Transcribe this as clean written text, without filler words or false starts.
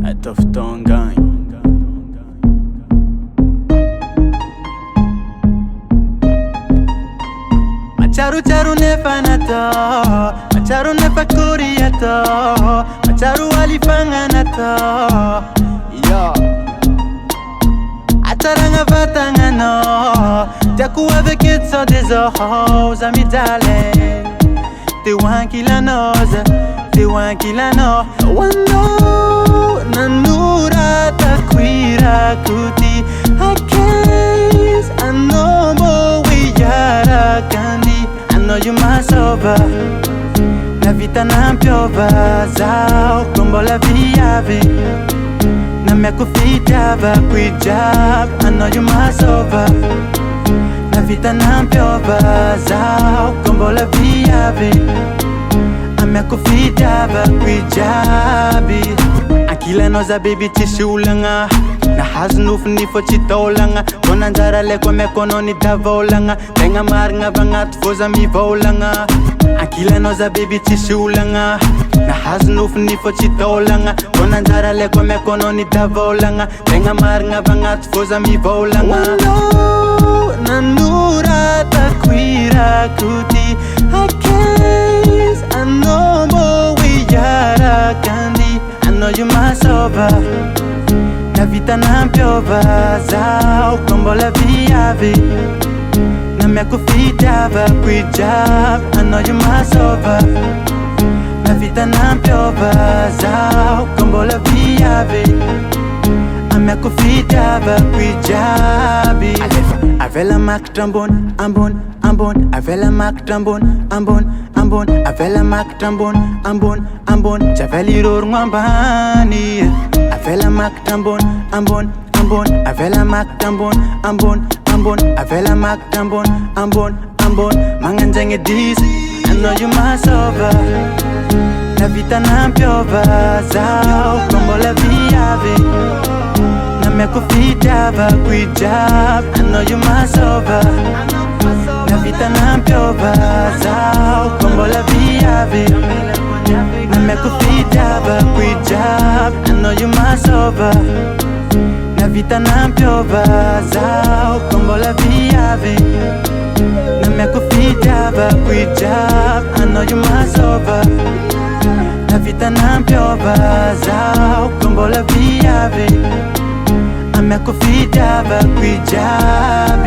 Atoftongan Macharu nefa nato Macharu nefa kuriato Macharu alifanga nato Yo Ataranga vatangano Jaku avec it so des ohos amidale Te wankila noza Te wankila no Wano Nanura takwira kuti Akes Anomo wiyara kandi I know you my sober La vita non piova Zao combo la viave Na mia confidiava qui job I know you my sober La vita non piova Zao combo la viave Na mia confidiava qui job Akila noza baby tishulanga Na haznuf ni fo chitolanga Kona njara leko me kono ni davolanga Tenga marnga vangat foza mi volanga Akila noza baby tishulanga Na haznuf ni fo chitolanga Kona njara leko me kono ni davolanga Tenga marnga vangat foza mi volanga Wano nanura takwira kuti Akes anomo wiyara kandi I know you my sober La vita non piova Zao combo la viave Na mia confidiava qui job I know you my sober La vita non piova Zao combo la viave Na mia confidiava qui job Avela Mac Trombone, ambon, ambon Avela Mac Trombone, ambon, ambon Avela Mac Trombone, ambon, ambon Javeli ror ngwambani Avela Mac Trombone, ambon, ambon Avela Mac Trombone, ambon, ambon Avela Mac Trombone, ambon, ambon Manganjenge dis I know you my sober La vita non piova Zao combo la viave Na mia confidiava qui job I know you my sober La vita non piova Zao combo la viave Na mia confidiava qui job I know you my sober La vita non piova Zao combo la viave Na mia confidiava qui job I know you my sober La vita non piova Zao combo la viave A mia confidiava qui job